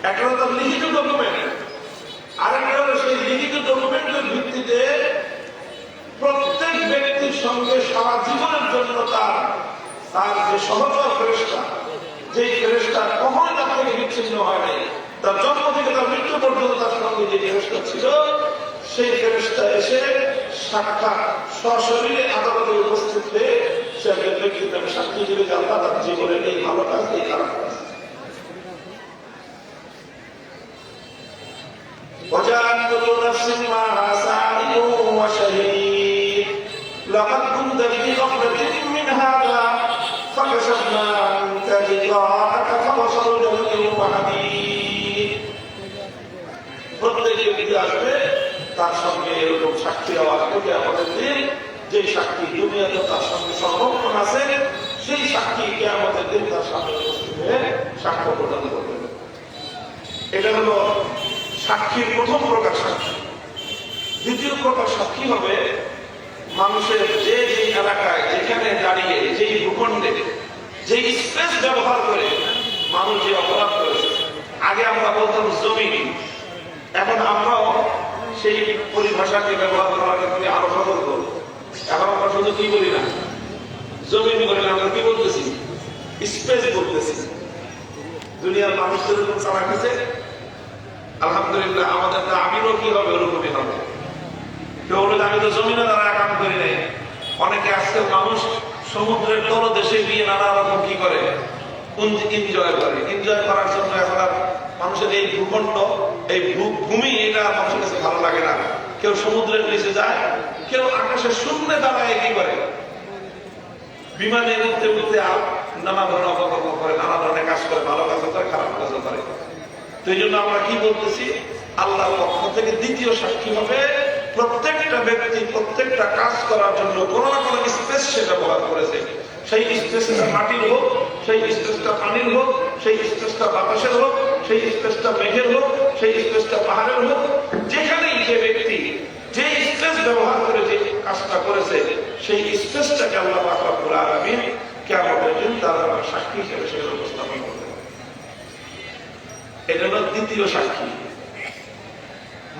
একটা হলো তার লিখিত ডকুমেন্ট, আর একটা হলো সেই লিখিত ডকুমেন্টের ভিত্তিতে প্রত্যেক ব্যক্তির সঙ্গে সারা জীবনের জন্য তার যে সহচর ফেরেশতা, যে ফেরেশতা কখনো তার থেকে বিচ্ছিন্ন হয় নাই, তার জন্ম থেকে তার মৃত্যু পর্যন্ত তার সঙ্গে যে ফেরেশতা ছিল, সেই ফেরেশতা এসে সাক্ষাৎ সশরীরে আদালতে উপস্থিত হয়ে সে একজন ব্যক্তির নামে সাক্ষী দিবে যে আল্লাহ তার জীবনের এই ভালো কাজ, এই খারাপ কাজ। وجاءت كل نفس معها سائق وشهيد لقد كنت في غفلة من هذا فكشفنا عنك غطاءك فبصرك اليوم حديد। প্রত্যেক ব্যক্তি আসবে, তার সঙ্গে এরকম সাক্ষী দেওয়া হবে আমাদের দিন, যে সাক্ষী দুনিয়াতে তার সঙ্গে সংরক্ষণ আছে, সেই সাক্ষী কিয়ামতের দিন তার সামনে উপস্থিত হয়ে সাক্ষ্য প্রদান করবে। এটা হলো সাক্ষীর প্রথম প্রকার সাক্ষী। দ্বিতীয় প্রকার সাক্ষী হবে মানুষের যে যে এলাকায়, যেখানে দাঁড়িয়ে, যেই ভূখণ্ডে, যে স্পেস ব্যবহার করে মানুষ যে অপরাধ করেছে। আগে আমরা বলতাম জমি, এখন আমরাও সেই পরিভাষাকে ব্যবহার করার ক্ষেত্রে আরো সতর্ক। এখন আমরা শুধু কি বলি না, জমিন বলি না, আমরা কি বলতেছি, স্পেস বলতেছি। দুনিয়ার মানুষদের উপর চালা গেছে, আলহামদুলিল্লাহ আমাদের আমিরও কি হবে, ওরকমই হবে। কেউ বলে আমি তো জমিনে দ্বারা কাম করি নাই। অনেকে আজকে মানুষ সমুদ্রের তলদেশে গিয়ে নানা রকম কি করে, এনজয় করে। এনজয় করার জন্য এখন আর মানুষের এই ভূখণ্ড, এই ভূমি, এটা মানুষের কাছে ভালো লাগে না। কেউ সমুদ্রের নিচে যায়, কেউ আকাশের শূন্যে দাঁড়ায় কি করে, বিমানে উঠতে উঠতে নানা ধরনের অপকর্ম করে, নানা ধরনের কাজ করে, ভালো কাজ করে, খারাপ কাজ করে। তো এই জন্য আমরা কি বলতেছি, আল্লাহর পক্ষ থেকে দ্বিতীয় সাক্ষী হবে প্রত্যেকটা ব্যক্তি প্রত্যেকটা কাজ করার জন্য কোনো না কোনো স্পেস সে ব্যবহার করেছে। সেই স্পেসটা মাটির হোক, সেই স্পেসটা পানির হোক, সেই স্পেসটা বাতাসের হোক, সেই স্পেসটা মেঘের হোক, সেই স্পেসটা পাহাড়ের হোক, যেখানেই যে ব্যক্তি যে স্পেস ব্যবহার করে যে কাজটা করেছে, সেই স্পেসটাকে আল্লাহ পাক রব্বুল আলামিন কিয়ামতের দিন তার সাক্ষী হিসেবে সেটা উপস্থাপন করবে। এটা হলো দ্বিতীয় সাক্ষী।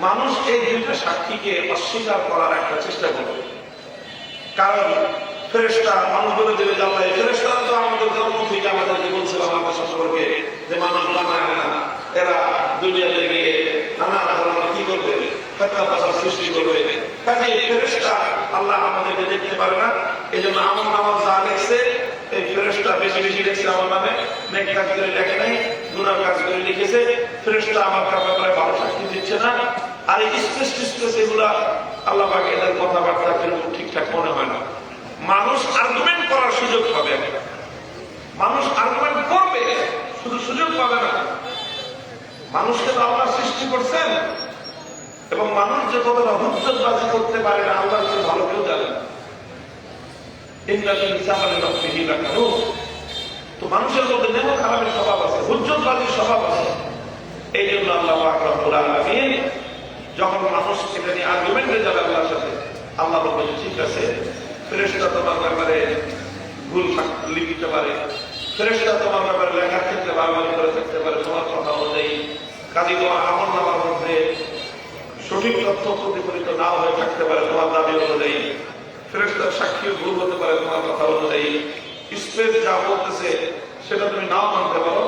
মানুষ এই দুইটা সাক্ষীকে অস্বীকার করার একটা চেষ্টা করবে, কারণ ফেরেশতা মানুষ বলে দেবে যে আল্লাহ, ফেরেশতারা তো আমাদের জন্ম থেকে আমাদেরকে বলছিলাম আমার সম্পর্কে যে মানুষ বানায় না, এরা দুনিয়াতে গিয়ে নানা ধরনের কি করবে, ফেতনা সৃষ্টি করবে। কাজে ফেরেশতা আল্লাহ আমাদেরকে দেখতে পারে না, এই জন্য আমার নামাজ যা লেখছে এই ফেরেশতা বেশি বেশি লেখছে আমার নামে, নেক কাজ করে লেখে নাই, গুনাহ কাজ করে লিখেছে। ফেরেশতা আমার ব্যাপারে ভালো সাক্ষী দিচ্ছে না। আর এই স্পেস এগুলা আল্লাহ পাক এদের কথাবার্তা কিন্তু ঠিকঠাক মনে হয় না। মানুষ আর্গুমেন্ট করার সুযোগ পাবে, মানুষ আর্গুমেন্ট করবে, শুধু সুযোগ পাবে না। মানুষকে তো আল্লাহ সৃষ্টি করছেন, এবং মানুষ যে কতটা হুজ্জতবাজি করতে পারে না আল্লাহর চেয়ে ভালো কেউ জানে না। তো মানুষের মধ্যে নেমো খারাপের স্বভাব আছে, হুজ্জতবাজির স্বভাব আছে। এই জন্য আল্লাহ পাক রব্বুল আলামিন যখন মানুষ এটা নিয়ে আর্গুমেন্টে যাবে আল্লাহর সাথে, আল্লাহ বলবেন ঠিক আছে, ফেরেশতা তোমার ব্যাপারে ভুল লিখতে পারে, ফেরেশতা তোমার ব্যাপারে লেখার ক্ষেত্রে বারবার করে থাকতে পারে তোমার কথা অনুযায়ী, কাজে তোমার আমল নামার মধ্যে সঠিক তথ্য প্রতিফলিত নাও হয়ে থাকতে পারে তোমার দাবি অনুযায়ী, ফেরেশতার সাক্ষীও ভুল হতে পারে তোমার কথা অনুযায়ী, স্পেস যা বলতেছে সেটা তুমি নাও মানতে পারো।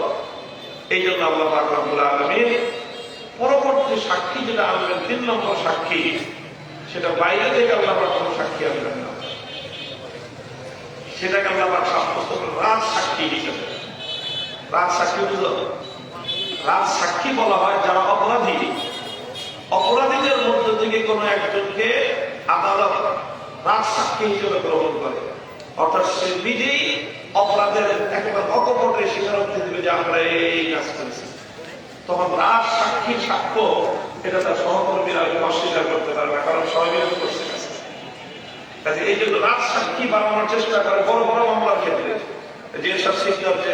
এই জন্য আল্লাহ পাক রব্বুল আলামিন পরবর্তী সাক্ষী যেটা আনবেন, 3 নম্বর সাক্ষী, সেটা বাইরে থেকে আল্লাহ পাক কোনো সাক্ষী আনবেন না, সেটাকে আল্লাহ পাক সাব্যস্ত করেন রাজ সাক্ষী হিসেবে। রাজ সাক্ষী বুঝলো, রাজ সাক্ষী বলা হয় যারা অপরাধী, অপরাধীদের মধ্য থেকে কোনো একজনকে আদালত রাজ সাক্ষী হিসেবে গ্রহণ করে, অর্থাৎ সে নিজেই অপরাধের একেবারে অকপটে স্বীকারোক্তি দিবে যে আমরা এই কাজ করেছি। তখন রাজ সাক্ষীর সাক্ষ্য এটা তার সহকর্মীরা অস্বীকার করতে পারবে না, কারণ সবাই বিরোধ করছে। কাজে এই জন্য রাজ সাক্ষী বানানোর চেষ্টা করে বড় বড় মামলার ক্ষেত্রে, যে সব শিক্ষার যে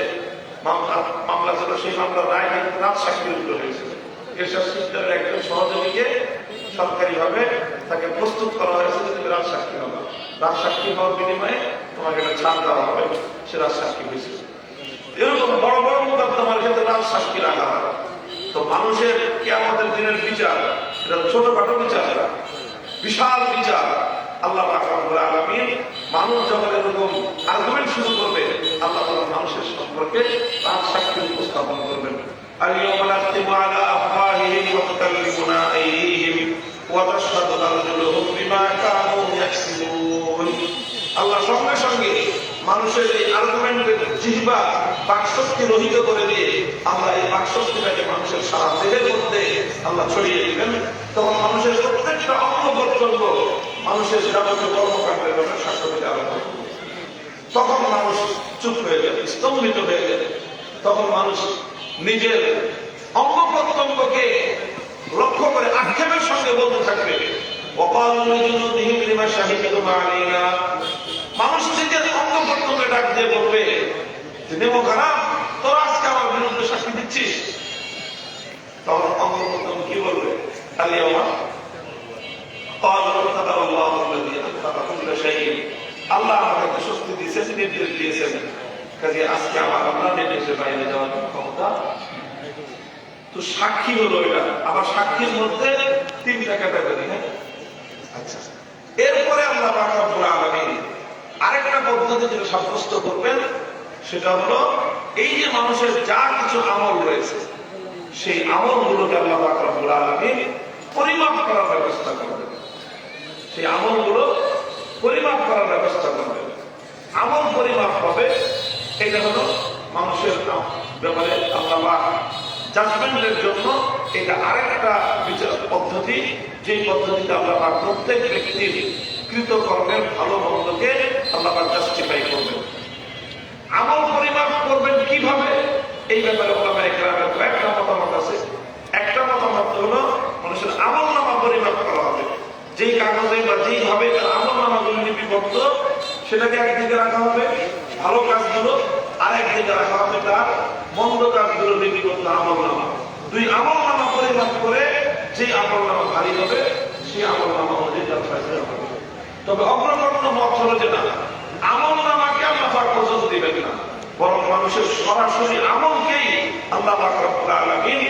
মামলা ছিল সেই মামলার রায় কিন্তু রাজ সাক্ষীর উপর হয়েছিল। এসব শিক্ষার একজন সহযোগীকে সরকারিভাবে তাকে প্রস্তুত করা হয়েছে যে তুমি রাজ সাক্ষী হবে, রাজ সাক্ষী হওয়ার বিনিময়ে তোমাকে একটা ছাড় দেওয়া হবে, সে রাজ সাক্ষী হয়েছিল। এরকম বড় বড় মোকদ্দমার ক্ষেত্রে রাজ সাক্ষী রাখা হয়। তো মানুষের কিয়ামতের দিনের বিচার এটা ছোটখাটো বিচার না, বিশাল বিচার। আল্লাহ পাক রব্বুল আলামিন মানুষ যখন এরকম আর্গুমেন্ট শুরু করবে, আল্লাহ তাআলা মানুষের সম্পর্কে তার সাক্ষী উপস্থাপন করবেন। আল-ইয়াওমা নাখতিমু আলা আফওয়াহিহিম ওয়া তুকাল্লিমুনা আইদিহিম ওয়া তাশহাদু আরজুলুহুম বিমা কানু ইয়াকসিবুন। আল্লাহ সঙ্গে সঙ্গে মানুষের এই আর্গুমেন্টের জিহ্বা বাকশক্তি রহিত করে দিয়ে আমরা এই বাকশক্তিটাকে মানুষের সারা দেহের মধ্যে আল্লাহ ছড়িয়ে দিবেন। তখন মানুষের প্রত্যেকটা অঙ্গ প্রত্যঙ্গ মানুষের যাবতীয় কর্মকাণ্ডের ব্যাপারে সাক্ষ্য দিতে আরম্ভ করবে। তখন মানুষ চুপ হয়ে যাবে, স্তম্ভিত হয়ে যাবে। তখন মানুষ নিজের অঙ্গ প্রত্যঙ্গকে লক্ষ্য করে আক্ষেপের সঙ্গে বলতে থাকবে, মানুষ নিজের অঙ্গ প্রত্যঙ্গে ডাক দিয়ে বলবে, নেমো খারাপ, তোরা আজকে আমার বিরুদ্ধে সাক্ষী দিচ্ছিস। তখন অঙ্গ প্রত্যঙ্গ কি বলবে? আল্লাহ আমাকে স্বস্তি দিয়েছেন, নির্দেশ দিয়েছেন, কাজে আজকে আমার আপনার নির্দেশের বাইরে যাওয়ার ক্ষমতা। তো সাক্ষী হলো এটা। আবার সাক্ষীর মধ্যে তিনটা ক্যাটাগরি। হ্যাঁ, আচ্ছা। এরপরে আল্লাহ পাক রব্বুল আলামিন আরেকটা পদ্ধতি যেটা সাব্যস্ত করবেন, সেটা হলো এই যে মানুষের যা কিছু আমল রয়েছে, সেই আমলগুলোকে আল্লাহ পাক রব্বুল আলামিন পরিমাপ করার ব্যবস্থা করবেন। সেই আমলগুলো পরিমাপ করার ব্যবস্থা করবেন। আমল পরিমাপ হবে, এটা হলো মানুষের ব্যাপারে আল্লাহ পাক জাজমেন্টের জন্য এটা আরেকটা বিচার পদ্ধতি, যে পদ্ধতিতে আল্লাহ পাক প্রত্যেক ব্যক্তির কৃতকর্মের ভালো মন্দকে আল্লাহ পাক জাস্টিফাই করবেন। আমল পরিমাপ করবেন কিভাবে, এই ব্যাপারে ওলামায়ে কেরামের কয়েকটা মতামত আছে। একটা মতামত হলো মানুষের আমল নামা পরিমাপ করা হবে। যেই কাগজে বা যেইভাবে তার আমল নামাগুলো লিপিবদ্ধ, সেটাকে একদিকে রাখা হবে ভালো কাজগুলো, আর একদিকে রাখা হবে তার মন্দ কাজগুলো লিপিবদ্ধ আমল নামা। দুই আমল নামা পরিমাপ করে যে আমল নামা ভারী হবে, সেই আমল নামা অনুযায়ী তার ফয়সালা হবে। তবে অগ্রগণ্য মত হলো যে না, আমল নামাকে আল্লাহ পাক ওজন দিবেন না, বরং মানুষের সরাসরি আমলকেই আল্লাহ পাক রব্বুল আলামিন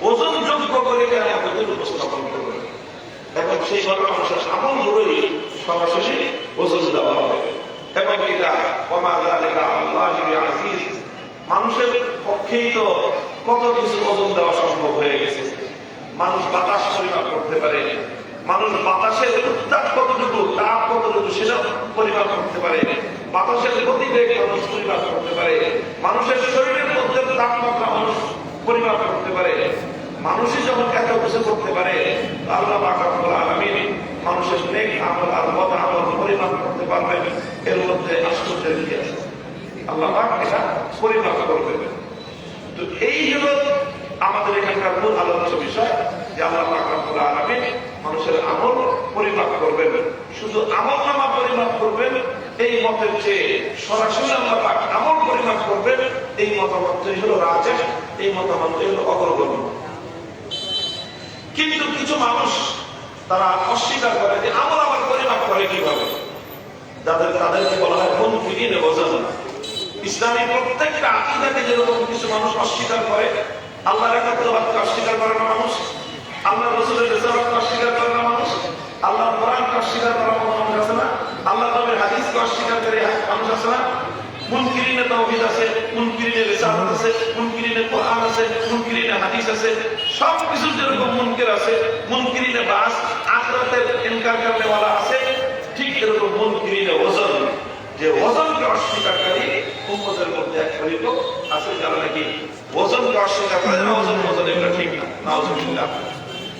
ওজনযোগ্য করে কিয়ামতের উপস্থাপন করবেন। এবং সেইভাবে মানুষের আমলগুলোই সরাসরি ওজন দেওয়া হবে। এবং এটা ওমা যালিকা আলাল্লাহি বিআযীজ, মানুষের পক্ষেই তো কত কিছু ওজন দেওয়া সম্ভব হয়ে গেছে। মানুষ বাতাস পরিমাপ করতে পারে, মানুষ বাতাসের উত্তাপ কতটুকু, তাপ কতটুকু সেটা পরিমাপ করতে পারে, বাতাসের গতিবেগ মানুষ পরিমাপ করতে পারে, মানুষের শরীরের মধ্যে তাপমাত্রা মানুষ পরিমাপ করতে পারে। মানুষই যখন এত কিছু করতে পারে, আল্লাহ পাক রব্বুল আলামিন মানুষের নেক আমল আর বদ আমল পরিমাপ করতে পারবেন। এর মধ্যে আশ্চর্যের কি আছে? আল্লাহ পাক এটা পরিমাপ করবেন। তো এই হলো আমাদের এখানকার মূল আলোচ্য বিষয়, যে আল্লাহ পাক রব্বুল আলামিন মানুষের আমল পরিমাপ করবেন। শুধু আমল নামা পরিমাপ করবেন এই মতের চেয়ে সরাসরি আল্লাহ পাক আমল পরিমাপ করবেন, এই মতামতই হলো রাজেহ, এই মতামতই হলো অগ্রগণ্য। কিন্তু কিছু মানুষ তারা অস্বীকার করে যে আমল আবার পরিমাপ করে কিভাবে। তাদেরকে বলা হয় মুনকিরিন ওজন। ইসলামী প্রত্যেকটা আকীদাকে যেরকম কিছু মানুষ অস্বীকার করে, আল্লাহর একাত্মবাদকে অস্বীকার করে না মানুষ, আল্লাহ রাসূলের রিসালাতকে অস্বীকার করে না মানুষ, আল্লাহর কোরআনকে অস্বীকার করা মানুষ আছে না, আল্লাহর নবীর হাদিসকে অস্বীকার করে মানুষ আছে না। মুনকিরিনে তাওহীদ আছে, মুনকিরিনে রিসালাত আছে, মুনকিরিনে কোরআন আছে, মুনকিরিনে হাদিস আছে। সব কিছু যেরকম মুনকির আছে, মুনকিরিনে বাস আখিরাতের ইনকার করনেওয়ালা আছে, ঠিক এরকম মুনকিরিনে ওজন, যে ওজনকে অস্বীকারী উম্মতের মধ্যে এক ফরিক আছে, যারা নাকি ওজনকে অস্বীকার করে। ওজন এটা ঠিক না, নাউযুবিল্লাহ।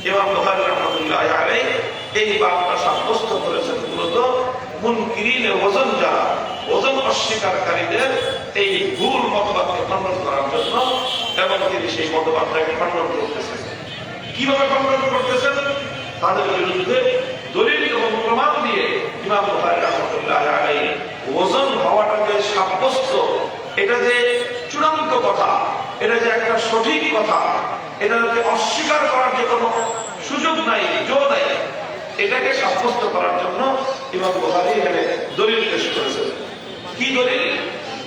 ইমাম বুখারী রাহমাতুল্লাহি আলাইহি এই বাতটা সাব্যস্ত করেছেন মূলত মুনকিরিনে ওজন, যারা ওজন অস্বীকারীদের এই ভুল মতবাদকে খণ্ডন করার জন্য। এবং তিনি সেই মতবাদটাকে খণ্ডন করতেছেন। কিভাবে খণ্ডন করতেছেন? তাদের বিরুদ্ধে দলিল এবং প্রমাণ দিয়ে ইমাম বুখারী রাহমাতুল্লাহি আলাইহি ওজন হওয়াটাকে সাব্যস্ত, এটা যে চূড়ান্ত কথা, এটা যে একটা সঠিক কথা, এটাকে অস্বীকার করার যে কোনো সুযোগ নাই, জো নাই, এটাকে সাব্যস্ত করার জন্য ইমাম বুখারী এখানে দলিল পেশ করেছেন। কি দলিল?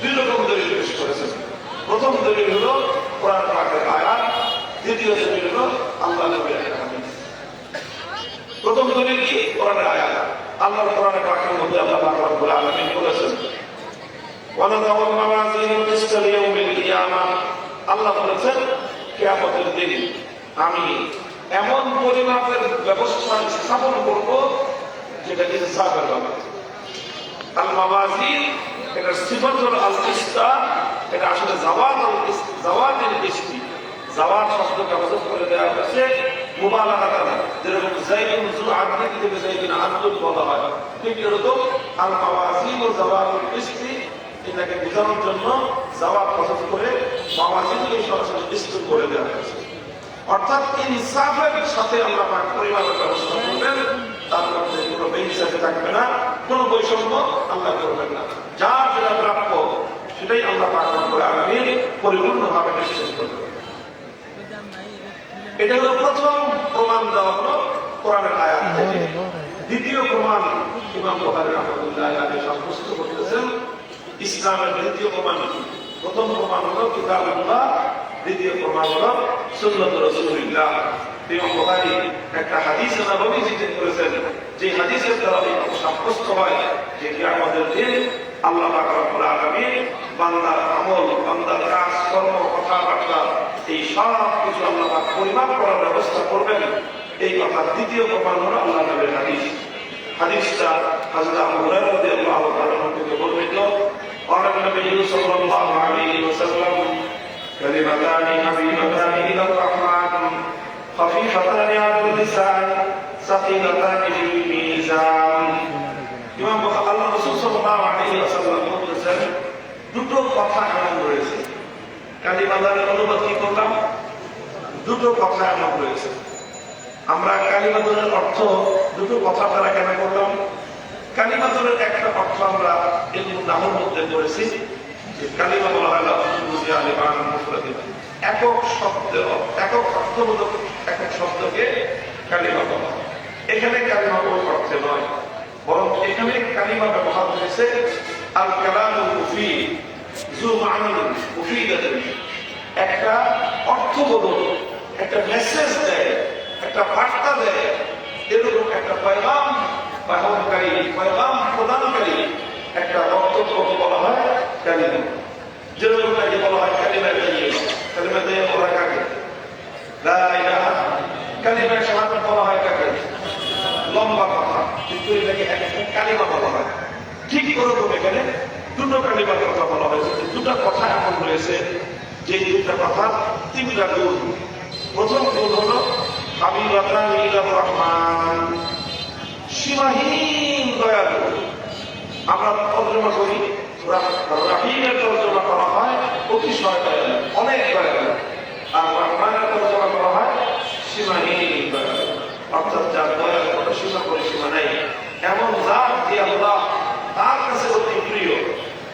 দুই রকম দলিল পেশ করেছেন। প্রথম দলিল হলো কোরআন পাকের আয়াত দ্বিতীয় দলিল হলো আল্লাহ নবীর একটা হাদিস। প্রথম দলিল কি? কোরআনের আয়াত। আল্লাহর কোরআনের পাকের মধ্যে আল্লাহ পাক রব্বুল আলামিন বলেছেন ওয়ানাদাউ আল-মাওয়াজিন আল-কিসতা লিয়াউমিল কিয়ামাহ, আল্লাহ বলেছেন কিয়ামতের দিন আমি এমন পরিমাপের ব্যবস্থা স্থাপন করব যেটা ইনসাফের ব্যাপার। আল-মাওয়াজিন এটা সিফাতুল আল-কিসতা, এটা আসলে জাওয়াতুল কিসতি। জাওয়াত শব্দকে হযফ করে দেওয়া হয়েছে মুবালাগাতান, যেরকম যাইদুন যু আদলি থেকে যাইদুন আদলুন বলা হয়, ঠিক এরকম আল-মাওয়াজিন ও জাওয়াতুল কিসতি এটাকে বোঝানোর জন্য জাওয়াত হযফ করে মাওয়াজিনকে সরাসরি কিসত করে দেওয়া হয়েছে। অর্থাৎ ইনসাফের সাথে আল্লাহ পাক পরিমাপের ব্যবস্থা করবেন, তার মধ্যে কোনো বেইনসাফি থাকবে না, কোনো বৈষম্য আল্লাহ করবেন না। যার যেটা প্রাপ্য সেটাই আল্লাহ পাক রব্বুল আলামিন পরিপূর্ণভাবে নিশ্চিত করবেন। এটা হলো প্রথম প্রমাণ দেওয়া হলো কোরআনের আয়াত থেকে। দ্বিতীয় প্রমাণ ইমাম বুখারী রাহমাতুল্লাহ আলাইহি সাব্যস্ত করতেছেন ইসলামের দ্বিতীয় প্রমাণ। প্রথম প্রমাণ হলো কিতাবুল্লাহ, দ্বিতীয় প্রমাণ হলো সুন্নাত রাসূলুল্লাহ। ইমাম বুখারী একটা হাদিস নববী জিজ্ঞেস করেছেন, যে হাদিসের দ্বারা সাব্যস্ত হয় যে কিয়ামতের দিন আল্লাহ পাক রব্বুল আলামিন বান্দার আমল, বান্দার কাজ, কর্ম, কথাবার্তা এই সব কিছু আল্লাহ পাক পরিমাপ করার ব্যবস্থা করবেন। এই কথা দ্বিতীয় প্রমাণ হলো আল্লাহ নবীর হাদিস। হাদিসটা হযরত আবু হুরায়রা রাদিয়াল্লাহু তাআলা থেকে বর্ণিত। قال النبي صلى الله عليه وسلم كلمتان حبيبتان إلى الرحمن خفيفتان على اللسان ثقيلتان في الميزان। ইমাম আল্লাহ রাসূল সাল্লাল্লাহু আলাইহি ওয়াসাল্লাম বলেছেন, দুটো কথা এমন রয়েছে। কালিমাতানের অনুবাদ কি করলাম? দুটো কথা এমন রয়েছে। আমরা কালিমাতানের অর্থ দুটো কথা দ্বারা কেন করলাম? কালিমাতুলের একটা অর্থ আমরা ইলমুন নাহর মধ্যে পড়েছি যে কালিমা বলা হয় লাফজুল আলিমান মুফরাদিন, একক শব্দের একক অর্থবোধক একক শব্দকে কালিমা বলা হয়। এখানে কালিমা কোনো অর্থে নয়, বরং এখানে কালিমা ব্যবহার হয়েছে আল কালামুল মুফিদ যু মা'নান মুফিদাতুন, একটা অর্থবোধক, একটা মেসেজ দেয়, একটা বার্তা দেয়, এরকম একটা পয়গাম বাহনকারী, পয়গাম প্রদানকারী একটা বক্তব্যকে বলা হয় কালিমা। যেরকম তাকে বলা হয় কালিমা তাইয়্যিবা। কালিমা তাইয়্যিবা বলা হয় কাকে? লা ইলাহা। কালিমা শাহাদাত বলা হয় কাকে? লম্বা কথা, কিন্তু এটাকে একটা কালিমা বলা হয়। ঠিক ওরকম এখানে দুটো কালিমার কথা বলা হয়েছে। দুটো কথা এমন রয়েছে যে দুটো কথা তিনটা গুণ। প্রথম গুণ হলো হাবিবাতান ইলার রহমান, সীমাহীন দয়ালু। আমরা তর্জমা করি, রাহিমের তর্জমা করা হয় অতিশয় দয়ালু, অনেক দয়ালু। আর রহমানের তর্জমা করা হয় সীমাহীন দয়ালু, অর্থাৎ যার দয়ার কোনো সীমা পরিসীমা নেই, এমন জাত যে আল্লাহ তার কাছে অতি প্রিয়।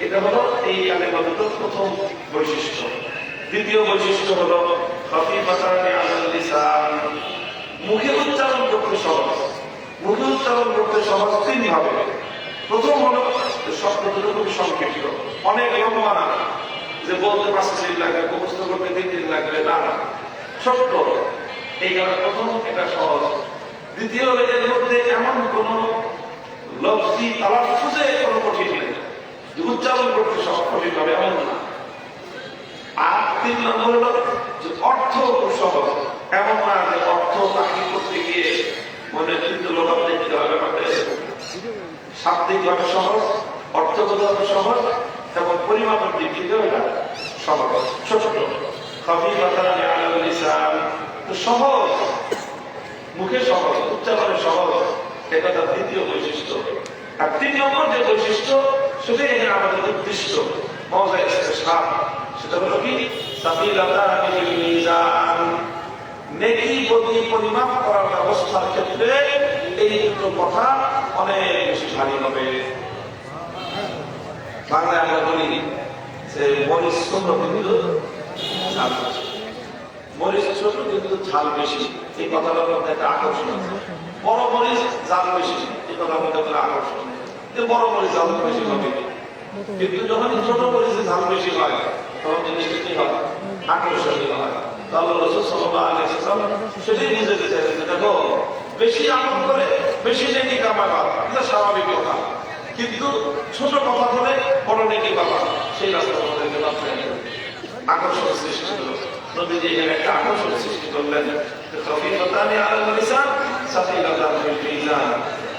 এটা হলো এই কালিমাতুর প্রথম বৈশিষ্ট্য। দ্বিতীয় বৈশিষ্ট্য হলো খাফিফাতান আলাল লিসান, মুখে উচ্চারণ করতে সহজ। মুখে উচ্চারণ করতে সহজ তিন ভাবে। প্রথম হলো শব্দগুলো খুবই সংক্ষিপ্ত, অনেক লম্বা না, যে বলতে 5 মিনিট লাগবে, মুখস্থ করতে 3 দিন লাগবে, না, ছোট্ট। এই কারণে প্রথম এটা সহজ। দ্বিতীয় এর মধ্যে এমন কোন লফজি তালাফুজে কোনো কঠিন নেই, উচ্চারণ করতে সহজ কঠিন হবে এমন না। আর 3 নম্বর হলো যে অর্থ খুব সহজ, এমন না যে অর্থ তাকে করতে গিয়ে মনে কিন্তু লোক দেখতে হবে। শাব্দিক ভাবে সহজ, অর্থগত ভাবে সহজ, এবং পরিমাপের দিক থেকেও এটা সহজ, ছোট। খাফিফাতান আলাল লিসান, সহজ, মুখে সহজ, উচ্চারণে সহজ, এটা তার দ্বিতীয় বৈশিষ্ট্য। আর 3 নম্বর যে বৈশিষ্ট্য সেটাই এখানে আমাদের উদ্দিষ্ট মওজা ইস্তিশহাদ, সেটা হলো কি সাকিলাতান ফিল মিজান, নেকি বদলি পরিমাপ করার ব্যবস্থার ক্ষেত্রে এই দুটো কথা অনেক বেশি ভারী হবে। বাংলায় আমরা বলি যে মরিচ ছোট কিন্তু ঝাল বেশি, মরিচ ছোট কিন্তু ঝাল বেশি, এই কথাটার মধ্যে একটা আকর্ষণ আছে। বড় মরিচ ঝাল বেশি, এই কথার মধ্যে একটা আকর্ষণ, বড় মরিচ ঝাল বেশি হবে। কিন্তু যখন ছোট মরিচে ঝাল বেশি হয় তখন জিনিসটা কি হয়? আকর্ষণীয় হয়। আল্লাহ রাসূল সাল্লাল্লাহু আলাইহি ওয়াসাল্লাম সেটাই বুঝাতে চাইলেন, দেখো বেশি আমল করে বেশি নেকি কামাবা, এটা স্বাভাবিক কথা, কিন্তু ছোট কথা বলে বড় নেকি পাবা, সেই রাস্তা আমাদেরকে বাঁচতে হবে। আকর্ষণ সৃষ্টি হলো, নবীজি এখানে একটা আকর্ষণ সৃষ্টি করলেন, খফীফাতানি আলাল লিসান সাকিলাতান ফিল মিজান,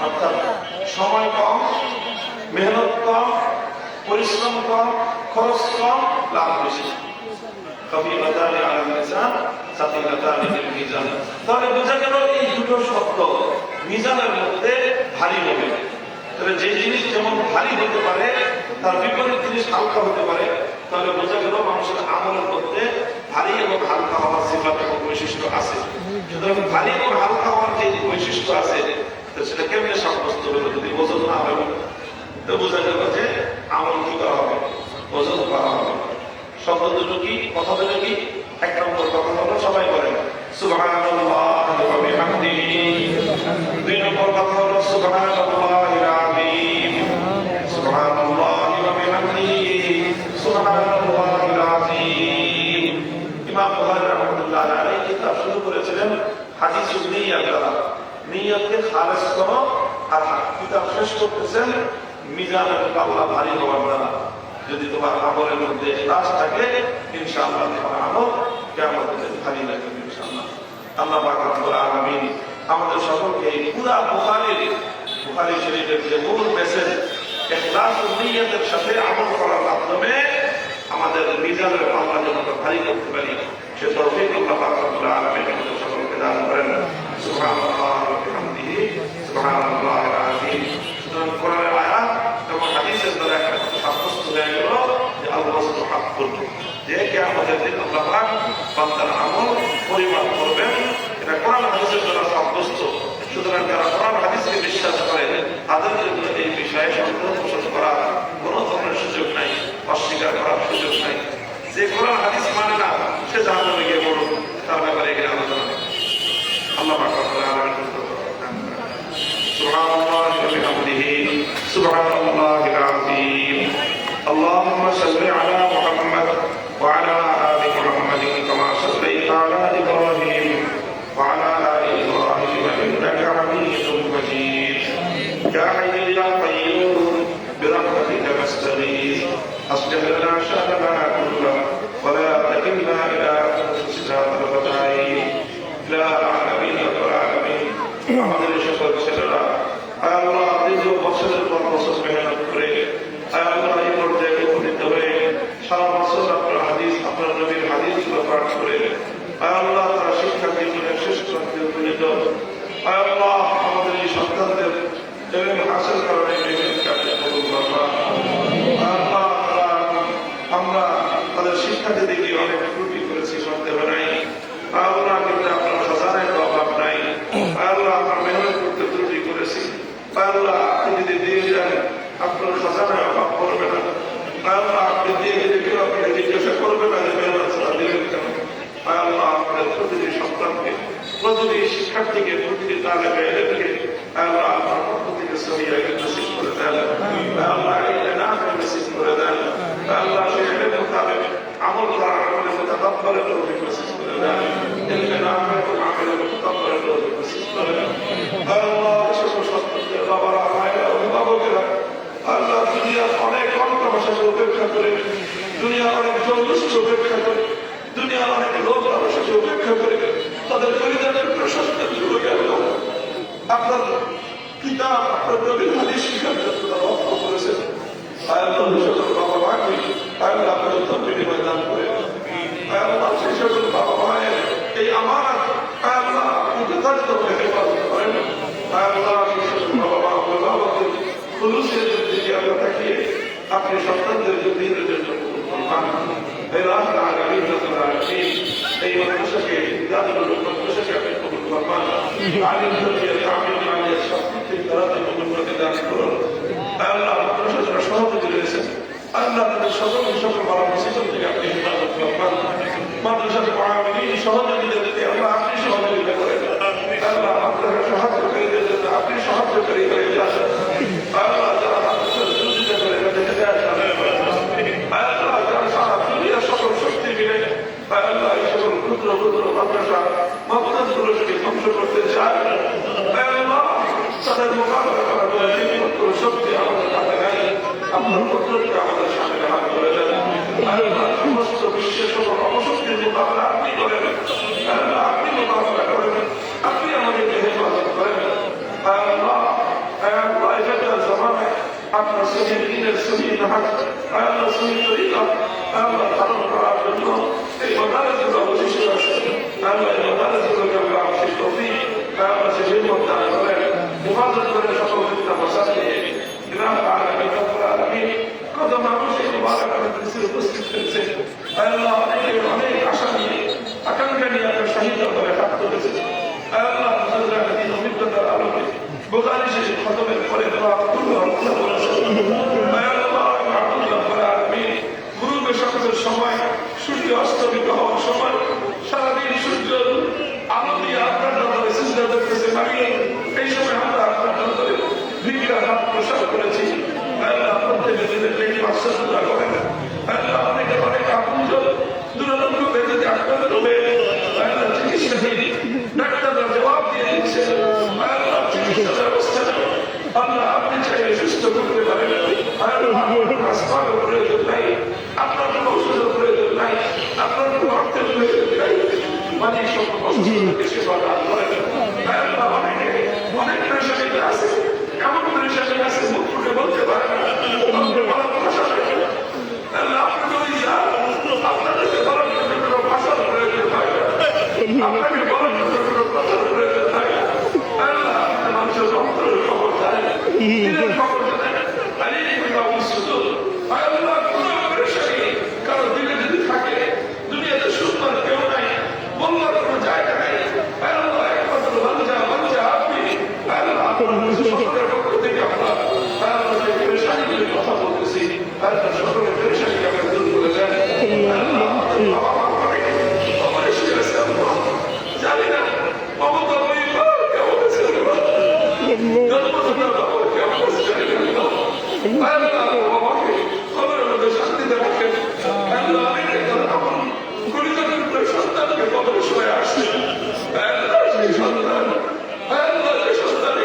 অর্থাৎ সময় কম, মেহনত কম, পরিশ্রম কম, খরচ কম, লাভ বেশি। খফীফাতানি আলাল লিসান সাকিলাতান ফিল মিজান, তাহলে বোঝা গেল এই দুটো শব্দ মিজানের মধ্যে ভারী হবে। তবে যে জিনিস যেমন ভারী হতে পারে তার বিপরীত জিনিস হালকা হতে পারে, তাহলে বোঝা গেল মানুষের আমলের মধ্যে ভারী এবং হালকা হওয়ার সিফাত এবং বৈশিষ্ট্য আছে। সুতরাং ভারী এবং হালকা হওয়ার যে বৈশিষ্ট্য আছে সেটা কেমনে সাব্যস্ত হলো, যদি ওজন না হবে তো বোঝা গেল যে আমল কি করা হবে, ওজন করা হবে। শব্দ দুটো কি, কথা দুটো কি? এক নম্বর কথা হলো সবাই বলেন সুবহানাল্লাহি ওয়া বিহামদিহি, দুই নম্বর কথা হলো সুবহানাল্লাহিল আযীম, সুবহানাল্লাহি ওয়া বিহামদিহি, সুবহানাল্লাহিল আযীম। ইমাম বুখারী রাহমাতুল্লাহ আলাইহি কিতাব শুরু করেছিলেন হাদিসুন নিয়াত দ্বারা, নিয়তকে খালেস করো, আর কিতাব শেষ করতেছেন মিজানের পাল্লা ভারী হওয়ার দ্বারা। যদি তোমার আমলের মধ্যে ইখলাস থাকে ইনশাআল্লাহ তোমার আমল কিয়ামতের দিন ভারী লাগবে ইনশাআল্লাহ। আল্লাহ পাক রব্বুল আলামিন আমাদের সকলকে এই পুরা বুখারী শরীফের যে মূল মেসেজ ইখলাস ও নিয়তের সাথে আমল করার মাধ্যমে আমাদের মিজানের পাল্লা যেন আমরা ভারী করতে পারি, সে তৌফিক আল্লাহ পাক রব্বুল আলামিন আমাদের সকলকে দান করেন। সুবহানাল্লাহি ওয়া বিহামদিহি, সুবহানাল্লাহিল আযীম। সুতরাং কোরআনের আয়াত এবং হাদিসের দ্বারা একটা সাব্যস্ত হয়ে গেল যে আল্লাহ হাক্কুন, যে কিয়ামতের দিন আল্লাহ পাক বান্দার আমল পরিমাপ করবেন, এটা কোরআন হাদিসের দ্বারা সাব্যস্ত। সুতরাং যারা কোরআন হাদিসকে বিশ্বাস করে তাদের জন্য এই বিষয়ে সন্দেহ পোষণ করার কোন ধরনের সুযোগ নাই, অস্বীকার করার সুযোগ নাই। যে কোরআন হাদিস মানে না সে জাহান্নামে গিয়ে মরুক, তার ব্যাপারে এখানে আলোচনা নেই। আল্লাহ পাক রব্বুল আলামিন সুবহানাল্লাহি ওয়া বিহামদিহি, সুবহানাল্লাহিল আযীম। اللهم صل على محمد وعلى آل محمد كما صليت على إبراهيم وعلى آل إبراهيم إنك حميد مجيد. يا حي يا قيوم برحمتك نستغيث، أصلح لنا شأننا كله ولا تكلنا إلى أنفسنا طرفة عين. لا العالمين يا رب العالمين আমাদের সকল ছেলেরা আল্লাহ দীর্ঘ বছরের পর বছর মেহনত করে আল্লাহ এই পর্যায়ে উপনীত হয়ে সারা বছর আপনার হাদিস, আপনার নবীর হাদিসগুলো পাঠ করে আল্লাহ তারা শিক্ষা জীবনের শ্রেষ্ঠ উপনীত। আল্লাহ আমাদের এই সন্তানদের ইলম হাসিল করার মেহনতকে কবুল করুন। আল্লাহ আমরা তাদের শিক্ষাতে দেখি অনেক ত্রুটি করেছি, সন্দেহ নাই। আল্লাহ কিন্তু আপনার খাজানায় অভাব নাই। আল্লাহ আমরা মেহনত করতে ত্রুটি করেছি। আল্লাহ আপনি যদি দিয়ে যান আপনার খাজানায় অভাব করবে না। আল্লাহ আপনি দিয়ে গেলে কেউ আপনাকে জিজ্ঞাসা করবে না যে মেহনত ছাড়া দিলেন কেন। আল্লাহ আমাদের প্রতিটি সন্তানকে, প্রতিটি শিক্ষার্থীকে, প্রতিটি তালেবে ইলমকে আল্লাহ আপনার পক্ষ থেকে সহিহ ইলম নসিব করে দেন। আল্লাহ ইলম নাফি নসিব করে দেন। আল্লাহ সেই ইলম মোতাবেক আমল করার আমলে মুতাকাব্বারের তৌফিক নসিব করে দেন। ইলম নাফি ও আমলে মুতাকাব্বারের তৌফিক নসিব করে দেন। আল্লাহ সকল সন্তানদের বাবারা, মায়েরা, অভিভাবকেরা আল্লাহ দুনিয়ার অনেক অন্তভাষাকে উপেক্ষা করে, দুনিয়ার অনেক জন্মসূচ উপেক্ষা করে, দুনিয়ার অনেক লোক আলোচনাকে উপেক্ষা করে তাদের পরিবারের প্রশাসনের যুগে আপনার কিতাব, আপনার নবীর হাদিস শিক্ষার জন্য তারা রক্ত করেছেন। আল্লাহ সকল বাবা মাকে আল্লাহ আপনার উত্তম বিনিময় দান করে আল্লাহ সেই সকল বাবা মায়ের এই আমানত আল্লাহ যথাযথ হেফাজত করেন। আল্লাহ সেই সকল বাবা মা অভিভাবকদের খুলুসের দিকে আমরা তাকিয়ে আপনি সন্তানদের দিনের জন্য এই মাদ্রাসাকে মাদ্রাসাকে আপনি কবুল করবেন। আলিম আলিয়া সব দিক তারা উন্নতি দান করুন। আল্লাহ মাদ্রাসা যারা সভাপতি রয়েছেন আল্লাহ তাদের সকল বড় মুসিবত থেকে আপনি হেফাজত করবেন। মাদ্রাসাতে সহযোগিতা দিতে আল্লাহ আপনি সহযোগিতা করেন। আল্লাহ মাদ্রাসা সাহায্যকারীদের জন্য আপনি সাহায্যকারী হয়ে যান। আল্লাহ যারা মাদ্রাসার বিরোধিতা করে আল্লাহ যারা সারা দুনিয়া সকল শক্তি মিলে আল্লাহ এই সকল ক্ষুদ্র মাদ্রাসা মাদ্রাসাগুলোকে ধ্বংস করতে চায়। তাদের মোকাবেলা করার জন্য শক্তি আমাদের হাতে নাই। আপনার পুত্রকে আমাদের সামনে হাত করে দেন। সমস্ত বিশ্বের সকল অপশক্তির মোকাবেলা আপনি করেন, আপনি মোকাবেলা করেন, আপনি আমাদেরকে হেফাজত করেন। আপনার সহির দিনের সহির হাত আপনার সহির তরিকা আমরা ধারণ করার জন্য এই মাদারসগুলো অবশিষ্ট আছে। আমরা এই মাদারসগুলোকে আমরা অবশিষ্ট হই, আমরা সে হিম্মত দান করেন, হেফাজত করেন সকল ফিতনা ফাসাদ থেকে। কত মানুষ এই মুবারক মজলিসে উপস্থিত হয়েছে, আল্লাহ অনেক আশা নিয়ে আকাঙ্ক্ষা নিয়ে আপনার শাহিদ করে হাত তুলেছে। আল্লাহ দিন অভিজ্ঞতার আলোকে বুখারী শরীফ খতমের পরে গুরুবে সকালের সময় সূর্য অস্তমিত হওয়ার সময় সারাদিন সূর্য আলো দিয়ে আপনার দরবারে সিজদা করতেছে মারিয়ে, এই সময় আমরা আপনার দরবারে ভিক্ষার হাত প্রসার করেছি। প্রত্যেকে দিনের লেগে বাচ্চা করেন, অনেকে অনেক আপনজন দুরারোগ্য বেঁধে আপনাদের হবে চিকিৎসাহীন ডাক্তাররা জবাব দিয়ে দিচ্ছে। চিকিৎসা ব্যবস্থা আল্লাহ আপনি চাইলে সুস্থ করতে পারেন, হাসপাতাল প্রয়োজন নাই, আপনার কোনো ওষুধের প্রয়োজন নাই, আপনার কোনো অর্থের প্রয়োজন নাই। মানে সকল অসুস্থতাকে সেবা দান করেন। অনেক পেরেশানি আছে, এমন পেরেশানি আছে মুখ ফুটে বলতে পারে না, ভাষা আপনাকে ওই আপনাদেরকে বলার জন্য কোনো ভাষার প্রয়োজন হয় না, আপনাকে বলার জন্য কোনো কথার প্রয়োজন হয় না। আপনার মানুষের অন্তরের খবর দেয়, দিনের খবর দেয়, আর এই শুধু কোনো পেরেশানি কারো দিলে যদি থাকে, দুনিয়াতে সুন্দর কেউ নাই, বলবার কোনো জায়গা নাই। একমাত্র বাঞ্চা আপনি সকলের পক্ষ থেকে আমরা পেরেশানিগুলির কথা বলতেছি, সকলের পেরেশানিকে আমরা দূর করে দেন। জানি না মমতা কেমন আছে, খবরের মধ্যে শান্তি দেখেন। গুলিজনের সন্তানকে কবরে শুয়ে আসছে, সেই সন্তান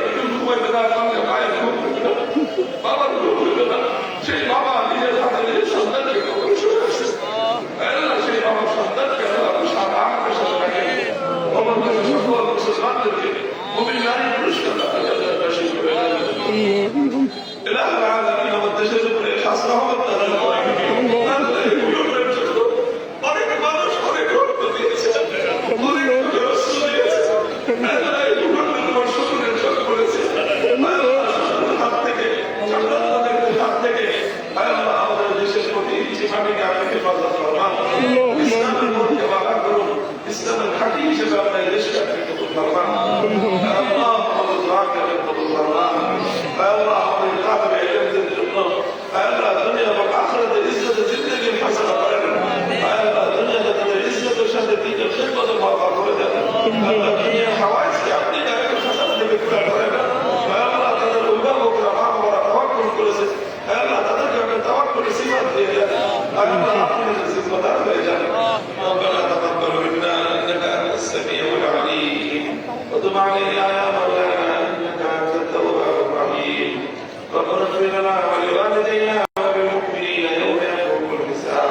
একটু ঘুমাইতে না পারলে মায়ের ঘুম হইবে না, বাবার ঘুম হইবে না, সেই বাবা নিজের হাতে নিজের সন্তানকে কবরে শুয়ে আসছে। সেই বাবার সন্তানকে সারা আকাশের সাথে রাখেন। সকল মুসলমানদেরকে মুমিন নারী পুরস্কার দেশের উপরে শাস্ত্র অনেক মানুষ অনেক রক্ত দিয়েছে, অনেক ব্যবস্থা দিয়েছে, হাত থেকে আমাদের দেশের প্রতি যেভাবে আপনি হেফাজত করবেন, ইসলামের মধ্যে বাধা করুন, ইসলামের ঘাঁটি হিসেবে আপনার দেশকে আপনি কবুল করবেন। দুনিয়া এবং আখিরাতের ইজ্জতের জিন্দেগি ফয়সালা করেন। দুনিয়াতে তাদের ইজ্জতের সাথে দিনের খিদমতের বরকত করে দেন। দুনিয়ার হাওয়াইজকে আপনি ডাইরেক্ট খাজানা থেকে পুরা করেন। তাদের অভিভাবকরা মা বাবারা তাওয়াক্কুল করেছে, তাদেরকে আপনি তাওয়াক্কুলের সিফাত দিয়ে দেন। আপনি জিম্মাদার হয়ে যান। ربنا تقبل منا انك انت السميع العليم وتب علينا يا مولانا انك انت التواب الرحيم. ربنا اغفر لنا ولوالدينا وللمؤمنين يوم يقوم الحساب.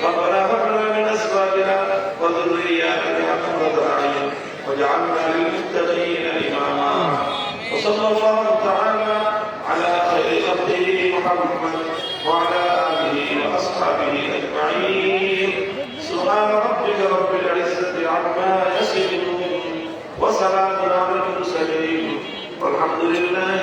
ربنا هب لنا من ازواجنا وذرياتنا قرة اعين واجعلنا للمتقين اماما. وصلى الله تعالى على خير خلقه محمد وعلى اله واصحابه اجمعين. سبحان ربك رب العزة عما يصفون وسلام على المرسلين والحمد لله